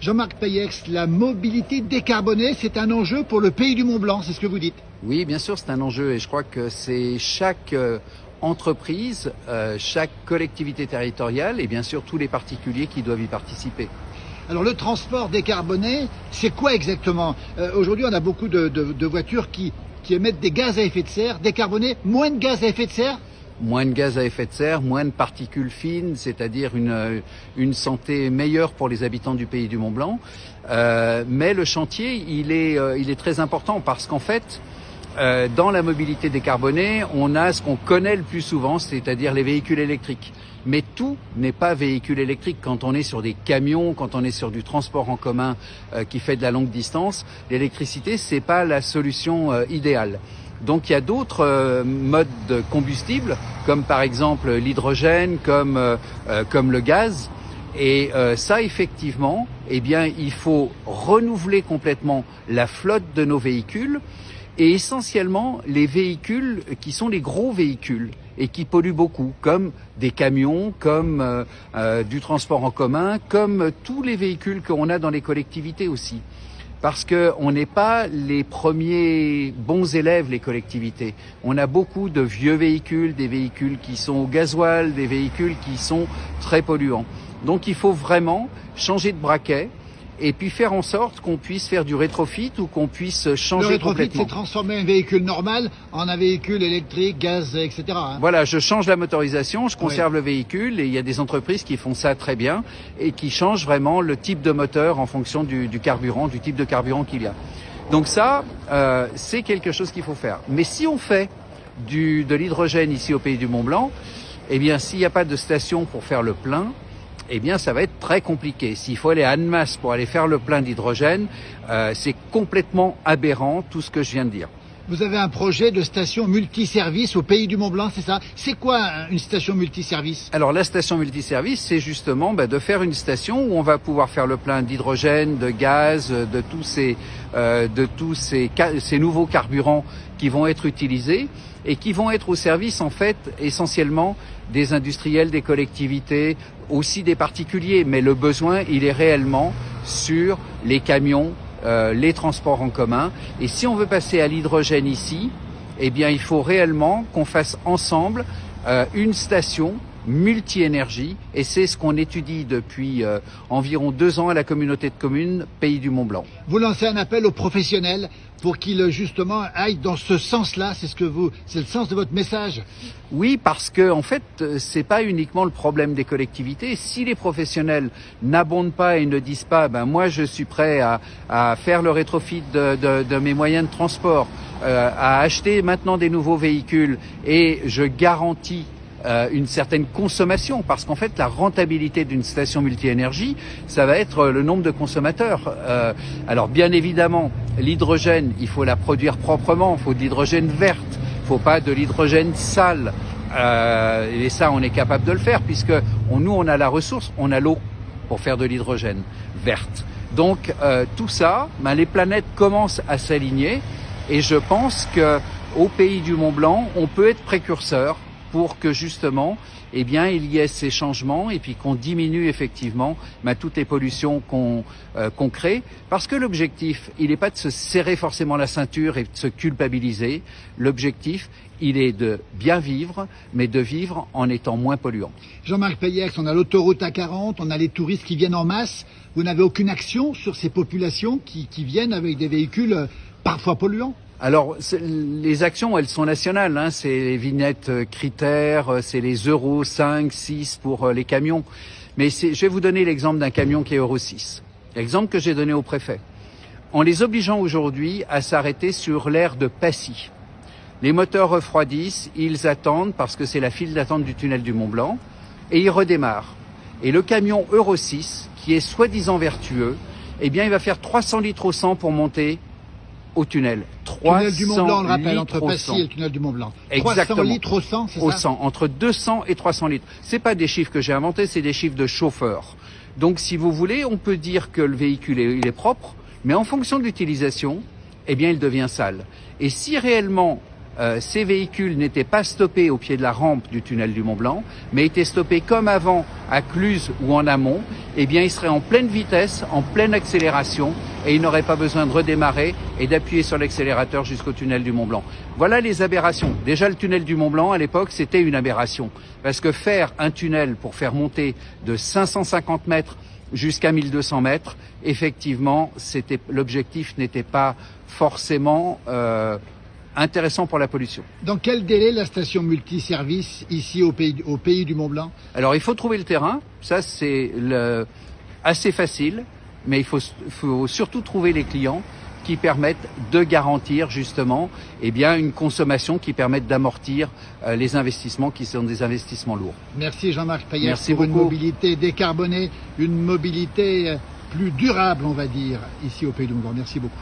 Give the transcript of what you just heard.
Jean-Marc Payex, la mobilité décarbonée, c'est un enjeu pour le pays du Mont-Blanc, c'est ce que vous dites? Oui, bien sûr, c'est un enjeu et je crois que c'est chaque entreprise, chaque collectivité territoriale et bien sûr tous les particuliers qui doivent y participer. Alors le transport décarboné, c'est quoi exactement? Aujourd'hui, on a beaucoup de voitures qui émettent des gaz à effet de serre. Décarboné, moins de gaz à effet de serre? Moins de gaz à effet de serre, moins de particules fines, c'est-à-dire une santé meilleure pour les habitants du pays du Mont-Blanc. Mais le chantier, il est très important parce qu'en fait, dans la mobilité décarbonée, on a ce qu'on connaît le plus souvent, c'est-à-dire les véhicules électriques. Mais tout n'est pas véhicule électrique. Quand on est sur des camions, quand on est sur du transport en commun qui fait de la longue distance, l'électricité, c'est pas la solution idéale. Donc il y a d'autres modes de combustible, comme par exemple l'hydrogène, comme le gaz. Et ça, effectivement, eh bien, il faut renouveler complètement la flotte de nos véhicules et essentiellement les véhicules qui sont les gros véhicules et qui polluent beaucoup, comme des camions, comme du transport en commun, comme tous les véhicules qu'on a dans les collectivités aussi. Parce qu'on n'est pas les premiers bons élèves, les collectivités. On a beaucoup de vieux véhicules, des véhicules qui sont au gasoil, des véhicules qui sont très polluants. Donc il faut vraiment changer de braquet et puis faire en sorte qu'on puisse faire du rétrofit ou qu'on puisse changer complètement. Le rétrofit, c'est transformer un véhicule normal en un véhicule électrique, gaz, etc. Hein. Voilà, je change la motorisation, je conserve le véhicule et il y a des entreprises qui font ça très bien et qui changent vraiment le type de moteur en fonction du carburant, du type de carburant qu'il y a. Donc ça, c'est quelque chose qu'il faut faire. Mais si on fait de l'hydrogène ici au pays du Mont-Blanc, eh bien s'il n'y a pas de station pour faire le plein, eh bien ça va être très compliqué. S'il faut aller à Annemasse pour aller faire le plein d'hydrogène, c'est complètement aberrant tout ce que je viens de dire. Vous avez un projet de station multiservice au pays du Mont-Blanc, c'est ça? C'est quoi une station multiservice? Alors la station multiservice, c'est justement de faire une station où on va pouvoir faire le plein d'hydrogène, de gaz, de tous ces nouveaux carburants qui vont être utilisés et qui vont être au service en fait essentiellement des industriels, des collectivités, aussi des particuliers. Mais le besoin, il est réellement sur les camions, les transports en commun. Et si on veut passer à l'hydrogène ici, eh bien il faut réellement qu'on fasse ensemble une station multi-énergie et c'est ce qu'on étudie depuis environ 2 ans à la communauté de communes Pays du Mont-Blanc. Vous lancez un appel aux professionnels pour qu'ils justement aillent dans ce sens-là, c'est le sens de votre message? Oui, parce que en fait, c'est pas uniquement le problème des collectivités. Si les professionnels n'abondent pas et ne disent pas, ben moi je suis prêt à faire le rétrofit de mes moyens de transport, à acheter maintenant des nouveaux véhicules et je garantis une certaine consommation, parce qu'en fait la rentabilité d'une station multi-énergie, ça va être le nombre de consommateurs. Alors bien évidemment, l'hydrogène, il faut la produire proprement, il faut de l'hydrogène verte, il ne faut pas de l'hydrogène sale. Et ça, on est capable de le faire, puisque nous, on a la ressource, on a l'eau pour faire de l'hydrogène verte. Donc tout ça, les planètes commencent à s'aligner, et je pense qu'au pays du Mont-Blanc, on peut être précurseur pour que justement, eh bien, il y ait ces changements et puis qu'on diminue effectivement toutes les pollutions qu'on crée. Parce que l'objectif, il n'est pas de se serrer forcément la ceinture et de se culpabiliser. L'objectif, il est de bien vivre, mais de vivre en étant moins polluant. Jean-Marc Payex, on a l'autoroute A40, on a les touristes qui viennent en masse. Vous n'avez aucune action sur ces populations qui viennent avec des véhicules parfois polluants? Alors, les actions, elles sont nationales, hein. C'est les vignettes critères, c'est les Euro 5, 6 pour les camions. Mais je vais vous donner l'exemple d'un camion qui est Euro 6. L'exemple que j'ai donné au préfet. En les obligeant aujourd'hui à s'arrêter sur l'aire de Passy. Les moteurs refroidissent, ils attendent parce que c'est la file d'attente du tunnel du Mont-Blanc et ils redémarrent. Et le camion Euro 6, qui est soi-disant vertueux, eh bien, il va faire 300 litres au 100 pour monter au tunnel. Tunnel du Mont-Blanc, on le rappelle, entre Passy et le tunnel du Mont-Blanc. 300 litres au 100, c'est ça? Au 100, entre 200 et 300 litres. C'est pas des chiffres que j'ai inventés, c'est des chiffres de chauffeurs. Donc, si vous voulez, on peut dire que le véhicule il est propre, mais en fonction de l'utilisation, eh bien, il devient sale. Et si réellement ces véhicules n'étaient pas stoppés au pied de la rampe du tunnel du Mont-Blanc, mais étaient stoppés comme avant à Cluses ou en amont, eh bien ils seraient en pleine vitesse, en pleine accélération, et ils n'auraient pas besoin de redémarrer et d'appuyer sur l'accélérateur jusqu'au tunnel du Mont-Blanc. Voilà les aberrations. Déjà le tunnel du Mont-Blanc à l'époque c'était une aberration, parce que faire un tunnel pour faire monter de 550 mètres jusqu'à 1200 mètres, effectivement, l'objectif n'était pas forcément intéressant pour la pollution. Dans quel délai la station multiservice ici au pays du Mont-Blanc? Alors il faut trouver le terrain, ça c'est assez facile, mais il faut surtout trouver les clients qui permettent de garantir justement une consommation qui permette d'amortir les investissements qui sont des investissements lourds. Merci Jean-Marc Payette. Merci pour beaucoup. Une mobilité décarbonée, une mobilité plus durable on va dire ici au pays du Mont-Blanc. Merci beaucoup.